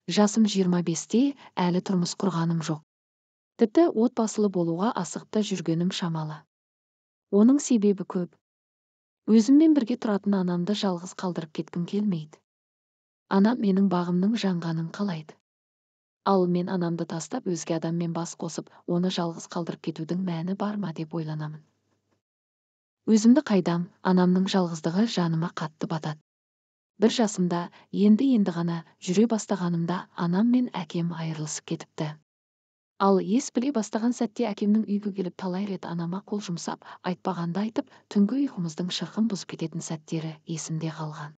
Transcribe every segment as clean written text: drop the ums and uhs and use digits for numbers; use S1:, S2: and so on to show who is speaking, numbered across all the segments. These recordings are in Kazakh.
S1: Жасым 25-те, әлі тұрмыс құрғаным жоқ. Тіпті отбасылы болуға асығып та жүргенім шамалы. Оның себебі көп. Өзіммен бірге тұратын анамды жалғыз қалдырып кеткім келмейді. Анам менің бағымның жанғанын қалайды. Ал мен анамды тастап өзге адаммен бас қосып, оны жалғыз қалдырып кетудің мәні бар ма деп ойланамын. Өзімді қайдам, анамның жалғыздығы жаныма қатты батады. Бір жасымда, енді ғана жүре бастағанымда анам мен әкем айырылысып кетіпті. Ал ес біле бастаған сәтте әкемнің үйге келіп талай рет анама қол жұмсап, айтпағанды айтып, түнгі ұйқымыздың шырқын бұзып кететін сәттері есімде қалған.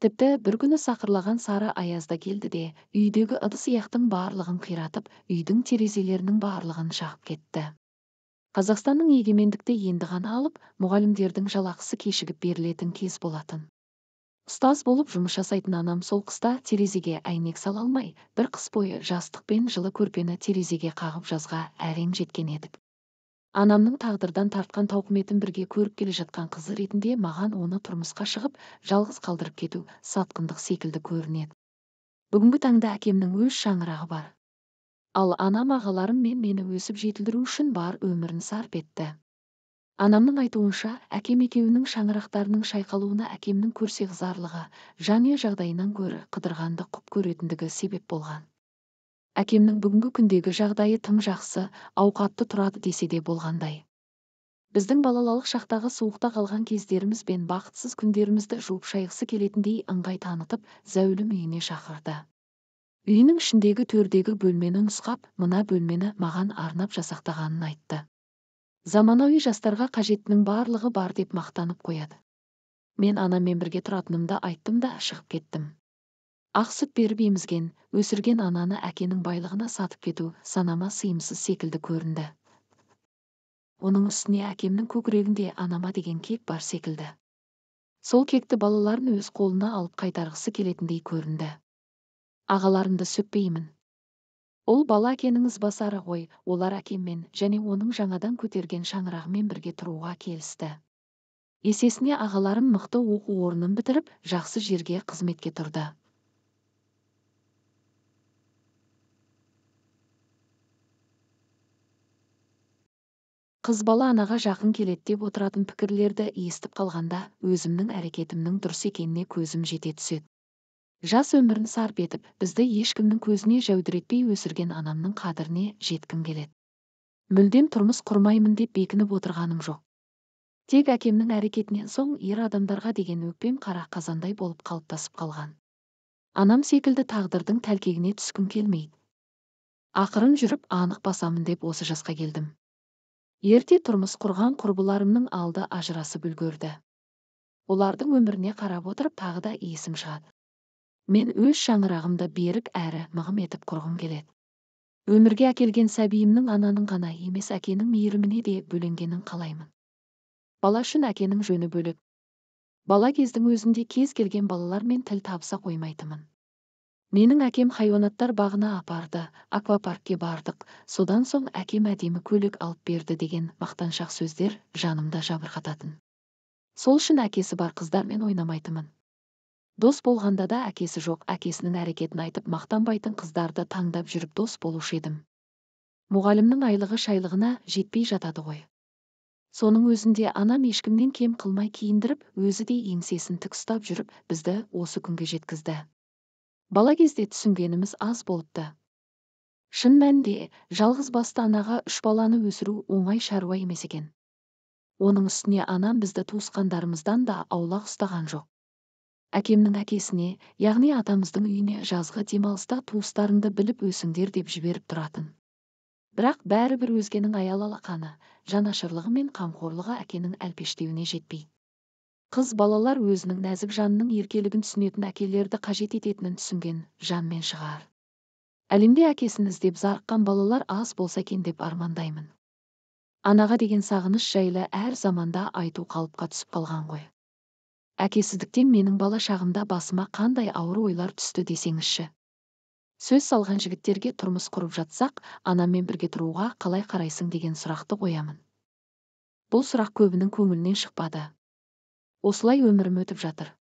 S1: Тіпті бір күні сақырлаған сары аязда келді де, үйдегі ыдыс-аяқтың барлығын қиратып, үйдің терезелерінің барлығын шағып кетті. Қазақстанның егемендікті енді ғана алып, мұғалімдердің жалақысы кешігіп берілетін кез болатын. Ұстаз болып жұмыс жасайтын анам сол қыста терезеге әйнек сала алмай, бір қыс бойы жастық пен жылы көрпені терезеге қағып жазға әрең жеткен едік. Анамның тағдырдан тартқан тауқыметін бірге көріп келе жатқан қызы ретінде маған оны тұрмысқа шығып, жалғыз қалдырып кету сатқындық секілді көрінеді. Бүгінгі таңда әкемнің өз шаңырағы бар. Ал анам ағаларым мен мені өсіп жетілдіру үшін бар өмірін сарп етті. Анамның айтуынша, әкем екеуінің шаңырақтарының шайқалуына әкемнің көрсеғзарлығы, жанұя жағдайынан гөрі қыдырғанды құп көретіндігі себеп болған. Әкемнің бүгінгі күндегі жағдайы тым жақсы, ауқатты тұрады десе де болғандай. Біздің балалық шақтағы суықта қалған кездеріміз бен бақытсыз күндерімізді жуып шайғысы келетіндей ыңғай танытып, зәулім үйіне шақырды. Үйінің ішіндегі төрдегі бөлмені нұсқап, мына бөлмені маған арнап жасақтағанын айтты. Заманауи жастарға қажеттінің барлығы бар деп мақтанып қояды. Мен анаммен бірге тұратынымды айттым да шығып кеттім. Ақ сүт беріп емізген, өсірген ананы әкенің байлығына сатып кету санама сыйымсыз секілді көрінді. Оның үстіне әкемнің көкірегінде анама деген кек бар секілді. Сол кекті балаларын өз қолына алып қайтарғысы келетіндей көрінді. Ағаларымды сөкпеймін. Ол бала әкенің ізбасары ғой, олар әкеммен және оның жаңадан көтерген шаңырағымен бірге тұруға келісті. Есесіне ағаларым мықты оқу орнын бітіріп, жақсы жерге қызметке тұрды. Қыз бала анаға жақын келеді деп отыратын пікірлерді естіп қалғанда, өзімнің әрекетімнің дұрыс екеніне көзім жете түседі. Жас өмірін сарп етіп, бізді ешкімнің көзіне жәудіретпей өсірген анамның қадіріне жеткім келеді. Мүлдем тұрмыс құрмаймын деп бекініп отырғаным жоқ. Тек әкемнің әрекетінен соң ер адамдарға деген өкпем қара қазандай болып қалыптасып қалған. Анам секілді тағдырдың тәлкегіне түскім келмейді. Ақырын жүріп анық басамын деп осы жасқа келдім. Ерте тұрмыс құрған құрбыларымның алды ажырасып үлгерді. Олардың өміріне қарап отырып тағы да есім шығады. Мен өз шаңырағымды берік әрі мығым етіп құрғым келеді. Өмірге әкелген сәбиімнің ананың ғана емес әкенің мейіріміне де бөленгенін қалаймын. Бала үшін әкенің жөні бөлек. Бала кездің өзінде кез келген балалармен тіл табыса қоймайтынмын. Менің әкем хайуанаттар бағына апарды, аквапаркке бардық, содан соң әкем әдемі көйлек алып берді деген мақтаншақ сөздер жанымда жабырқататын. Сол үшін әкесі бар қыздармен ойнамайтынмын. Дос болғанда да әкесі жоқ, әкесінің әрекетін айтып мақтанбайтын қыздарды таңдап жүріп дос болушы едім. Мұғалімнің айлығы шайлығына жетпей жатады ғой. Соның өзінде анам ешкімнен кем қылмай киіндіріп, өзі де еңсесін тік ұстап жүріп, бізді осы күнге жеткізді. Бала кезде түсінгеніміз аз болыпты. Шын мәнінде, жалғыз басты анаға 3 баланы өсіру оңай шаруа емес екен. Оның үстіне анам бізді туысқандарымыздан да аулақ ұстаған жоқ. Әкемнің әкесіне, яғни атамыздың үйіне жазғы демалыста туыстарыңды біліп өсіңдер деп жіберіп тұратын. Бірақ бәрібір өзгенің аял алақаны, жанашырлығы мен қамқорлығы әкенің әлпештеуіне жетпейді. Қыз балалар өзінің нәзік жанының еркелігін түсінетін әкелерді қажет ететінін түсінген жанмен шығар. Әлемде әкесін іздеп зарыққан балалар аз болса екен деп армандаймын. Анаға деген сағыныш жайлы әр заманда айту қалыпқа түсіп қалған ғой. Әкесіздіктен менің бала шағымда басыма қандай ауыр ойлар түсті десеңізші. Сөз салған жігіттерге тұрмыс құрып жатсақ, анаммен бірге тұруға қалай қарайсың деген сұрақты қоямын. Бұл сұрақ көбінің көңілінен шықпады. Осылай өмірім өтіп жатыр.